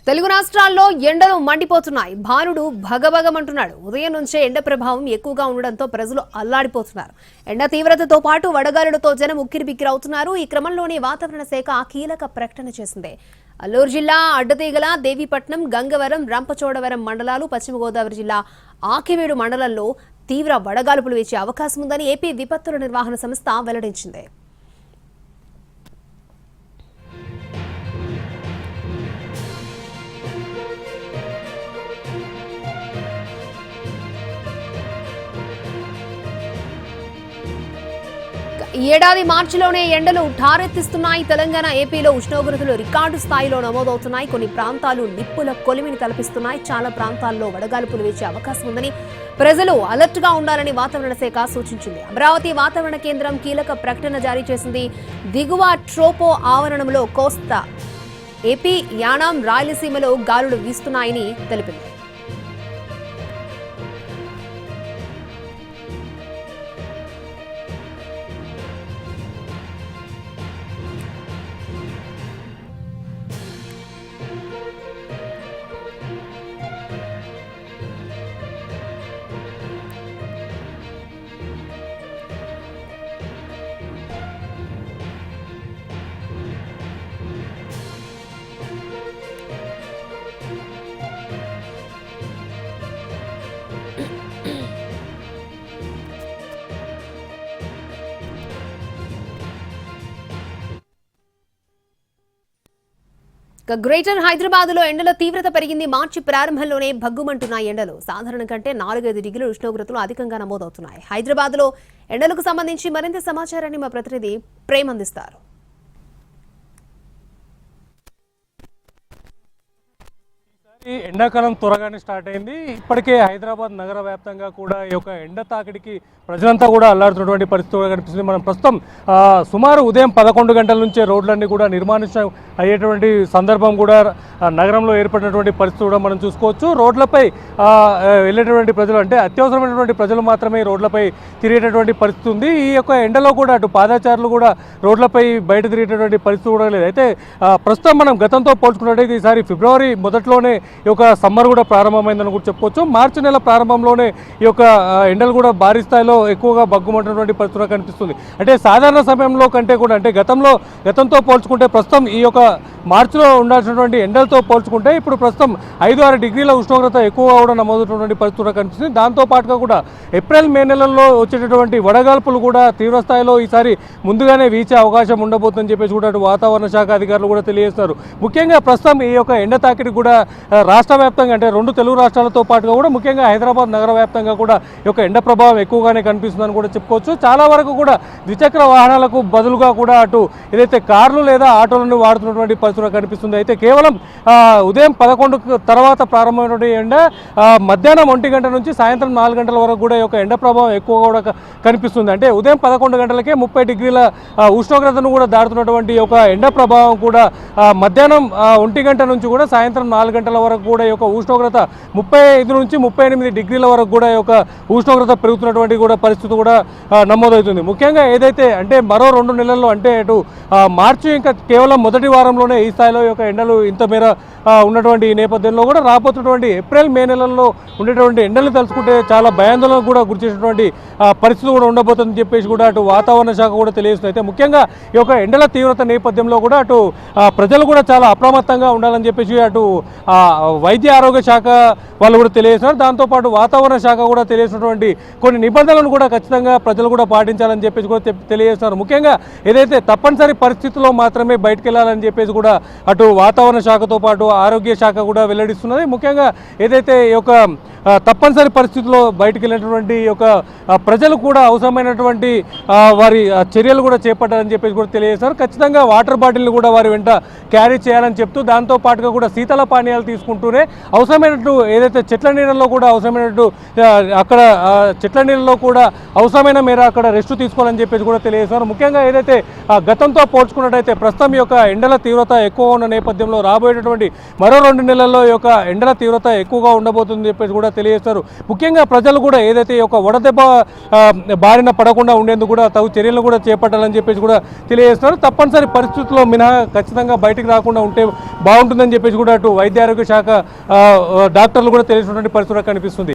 తెలుగు రాష్ట్రాల్లో ఎండలు మండిపోతున్నాయి. భానుడు భగభగమంటున్నాడు. ఉదయం నుంచే ఎండ ప్రభావం ఎక్కువగా ఉండడంతో ప్రజలు అల్లాడిపోతున్నారు. ఎండ తీవ్రతతో పాటు వడగాలులతో జనం ఉక్కిరిబిక్కిరవుతున్నారు. ఈ క్రమంలోనే వాతావరణ శాఖ కీలక ప్రకటన చేసింది. అల్లూరు జిల్లా అడ్డతీగల, దేవీపట్నం, గంగవరం, రంపచోడవరం మండలాలు, పశ్చిమ గోదావరి జిల్లా ఆకివీడు మండలంలో తీవ్ర వడగాలుపులు వీచే అవకాశం ఉందని ఏపీ విపత్తుల నిర్వహణ సంస్థ వెల్లడించింది. ఈ ఏడాది మార్చిలోనే ఎండలు ఠారెత్తిస్తున్నాయి. తెలంగాణ, ఏపీలో ఉష్ణోగ్రతలు రికార్డు స్థాయిలో నమోదవుతున్నాయి. కొన్ని ప్రాంతాలు నిప్పుల కొలిమిని తలపిస్తున్నాయి. చాలా ప్రాంతాల్లో వడగాలుపులు వీచే అవకాశం ఉందని ప్రజలు అలర్ట్ గా ఉండాలని వాతావరణ శాఖ సూచించింది. అమరావతి వాతావరణ కేంద్రం కీలక ప్రకటన జారీ చేసింది. దిగువ ట్రోపో ఆవరణంలో కోస్తా, ఏపీ, యానాం, రాయలసీమలో గాలులు వీస్తున్నాయని తెలిపింది. గ్రేటర్ హైదరాబాద్ లో ఎండల తీవ్రత పెరిగింది. మార్చి ప్రారంభంలోనే భగ్గుమంటున్నాయి ఎండలు. సాధారణ కంటే 4-5 డిగ్రీల ఉష్ణోగ్రతలు అధికంగా నమోదవుతున్నాయి. హైదరాబాద్ లో ఎండలకు సంబంధించి మరింత సమాచారాన్ని మా ప్రతినిధి ప్రేమ్ అందిస్తారు. ఎండాకాలం త్వరగానే స్టార్ట్ అయింది. ఇప్పటికే హైదరాబాద్ నగర వ్యాప్తంగా కూడా ఈ యొక్క ఎండ తాకిడికి ప్రజలంతా కూడా అల్లాడుతున్నటువంటి పరిస్థితి కనిపిస్తుంది. మనం ప్రస్తుతం సుమారు ఉదయం 11 గంటల నుంచే రోడ్లన్నీ కూడా నిర్మానుష్యం అయ్యేటువంటి సందర్భం కూడా నగరంలో ఏర్పడినటువంటి పరిస్థితి కూడా మనం చూసుకోవచ్చు. రోడ్లపై వెళ్ళేటువంటి ప్రజలు, అంటే అత్యవసరమైనటువంటి ప్రజలు మాత్రమే రోడ్లపై తిరిగేటటువంటి పరిస్థితి ఉంది. ఈ యొక్క ఎండలో కూడా అటు పాదచారులు కూడా రోడ్లపై బయట తిరిగేటటువంటి పరిస్థితి కూడా లేదు. అయితే ప్రస్తుతం మనం గతంతో పోల్చుకున్నట్టయితే ఈసారి ఫిబ్రవరి మొదట్లోనే ఈ యొక్క సమ్మర్ కూడా ప్రారంభమైందని కూడా చెప్పుకోవచ్చు. మార్చి నెల ప్రారంభంలోనే ఈ యొక్క ఎండలు కూడా భారీ స్థాయిలో ఎక్కువగా బగ్గుమంటున్నటువంటి పరిస్థితి కనిపిస్తుంది. అంటే సాధారణ సమయంలో కంటే కూడా, అంటే గతంతో పోల్చుకుంటే ప్రస్తుతం ఈ యొక్క మార్చిలో ఉండాల్సినటువంటి ఎండలతో పోల్చుకుంటే ఇప్పుడు ప్రస్తుతం 5-6 డిగ్రీల ఉష్ణోగ్రత ఎక్కువగా కూడా నమోదవుతున్నటువంటి పరిస్థితి కనిపిస్తుంది. దాంతోపాటుగా కూడా ఏప్రిల్, మే నెలల్లో వచ్చేటటువంటి వడగాల్పులు కూడా తీవ్రస్థాయిలో ఈసారి ముందుగానే వీచే అవకాశం ఉండబోతుందని చెప్పేసి కూడా వాతావరణ శాఖ అధికారులు కూడా తెలియజేస్తారు. ముఖ్యంగా ప్రస్తుతం ఈ యొక్క ఎండ తాకిడి కూడా రాష్ట్ర వ్యాప్తంగా, అంటే 2 తెలుగు రాష్ట్రాలతో పాటుగా కూడా ముఖ్యంగా హైదరాబాద్ నగర వ్యాప్తంగా కూడా ఈ యొక్క ఎండ ప్రభావం ఎక్కువగానే కనిపిస్తుందని కూడా చెప్పుకోవచ్చు. చాలా వరకు కూడా ద్విచక్ర వాహనాలకు బదులుగా కూడా అటు ఏదైతే కార్లు లేదా ఆటోలను వాడుతున్నటువంటి పరిస్థితి కనిపిస్తుంది. అయితే కేవలం ఉదయం 11 తర్వాత ప్రారంభమైనటువంటి ఎండ మధ్యాహ్నం 1 గంట నుంచి సాయంత్రం 4 గంటల వరకు కూడా ఈ యొక్క ఎండ ప్రభావం ఎక్కువగా కూడా కనిపిస్తుంది. అంటే ఉదయం 11 గంటలకే 30 డిగ్రీల ఉష్ణోగ్రతను కూడా దాటుతున్నటువంటి ఈ యొక్క ఎండ ప్రభావం కూడా మధ్యాహ్నం 1 గంట నుంచి కూడా సాయంత్రం 4 గంటల వరకు కూడా ఈ యొక్క ఉష్ణోగ్రత 35 నుంచి 38 డిగ్రీల వరకు కూడా ఈ యొక్క ఉష్ణోగ్రత పెరుగుతున్నటువంటి కూడా పరిస్థితి కూడా నమోదవుతుంది. ముఖ్యంగా ఏదైతే అంటే మరో 2 నెలల్లో, అంటే అటు మార్చి ఇంకా కేవలం మొదటి వారంలోనే ఈ స్థాయిలో ఈ యొక్క ఎండలు ఇంత మేర ఉన్నటువంటి ఈ నేపథ్యంలో కూడా రాబోతున్నటువంటి ఏప్రిల్, మే నెలల్లో ఉండేటువంటి ఎండలు తలుచుకుంటే చాలా భయాందోళన కూడా గురిచేసినటువంటి పరిస్థితి కూడా ఉండబోతుందని చెప్పేసి కూడా అటు వాతావరణ శాఖ కూడా తెలియజేస్తుంది. అయితే ముఖ్యంగా ఈ యొక్క ఎండల తీవ్రత నేపథ్యంలో కూడా అటు ప్రజలు కూడా చాలా అప్రమత్తంగా ఉండాలని చెప్పేసి అటు వైద్య ఆరోగ్య శాఖ వాళ్ళు కూడా తెలియజేస్తున్నారు. దాంతోపాటు వాతావరణ శాఖ కూడా తెలియజేసినటువంటి కొన్ని నిబంధనలను కూడా ఖచ్చితంగా ప్రజలు కూడా పాటించాలని చెప్పేసి కూడా తెలియజేస్తున్నారు. ముఖ్యంగా ఏదైతే తప్పనిసరి పరిస్థితుల్లో మాత్రమే బయటకు వెళ్ళాలని చెప్పేసి కూడా అటు వాతావరణ శాఖతో పాటు ఆరోగ్య శాఖ కూడా వెల్లడిస్తున్నది. ముఖ్యంగా ఏదైతే ఈ యొక్క తప్పనిసరి పరిస్థితుల్లో బయటకు వెళ్ళినటువంటి యొక్క ప్రజలు కూడా అవసరమైనటువంటి వారి చర్యలు కూడా చేపట్టాలని చెప్పేసి కూడా తెలియజేస్తారు. ఖచ్చితంగా వాటర్ బాటిల్ని కూడా వారి వెంట క్యారీ చేయాలని చెప్తూ దాంతోపాటుగా కూడా శీతల పానీయాలు తీసుకుంటూ తీసుకుంటూనే అవసరమైనట్టు ఏదైతే చెట్ల నీళ్ళలో కూడా అవసరమైనట్టు అక్కడ చెట్ల నీళ్ళలో కూడా అవసరమైన మేర అక్కడ రెస్ట్ తీసుకోవాలని చెప్పేసి కూడా తెలియజేస్తున్నారు. ముఖ్యంగా ఏదైతే గతంతో పోల్చుకున్నట్టయితే ప్రస్తుతం ఈ యొక్క ఎండల తీవ్రత ఎక్కువ ఉన్న నేపథ్యంలో రాబోయేటటువంటి మరో 2 నెలల్లో ఈ యొక్క ఎండల తీవ్రత ఎక్కువగా ఉండబోతుందని చెప్పేసి కూడా తెలియజేస్తారు. ముఖ్యంగా ప్రజలు కూడా ఏదైతే ఈ యొక్క వడదెబ్బ బారిన పడకుండా ఉండేందుకు కూడా తగు చర్యలు కూడా చేపట్టాలని చెప్పేసి కూడా తెలియజేస్తున్నారు. తప్పనిసరి పరిస్థితుల్లో మినహా ఖచ్చితంగా బయటికి రాకుండా ఉంటే బాగుంటుందని చెప్పేసి కూడా అటు వైద్య ఆరోగ్య శాఖ డాక్టర్లు కూడా తెలిసినటువంటి పరిస్థితులు కనిపిస్తుంది.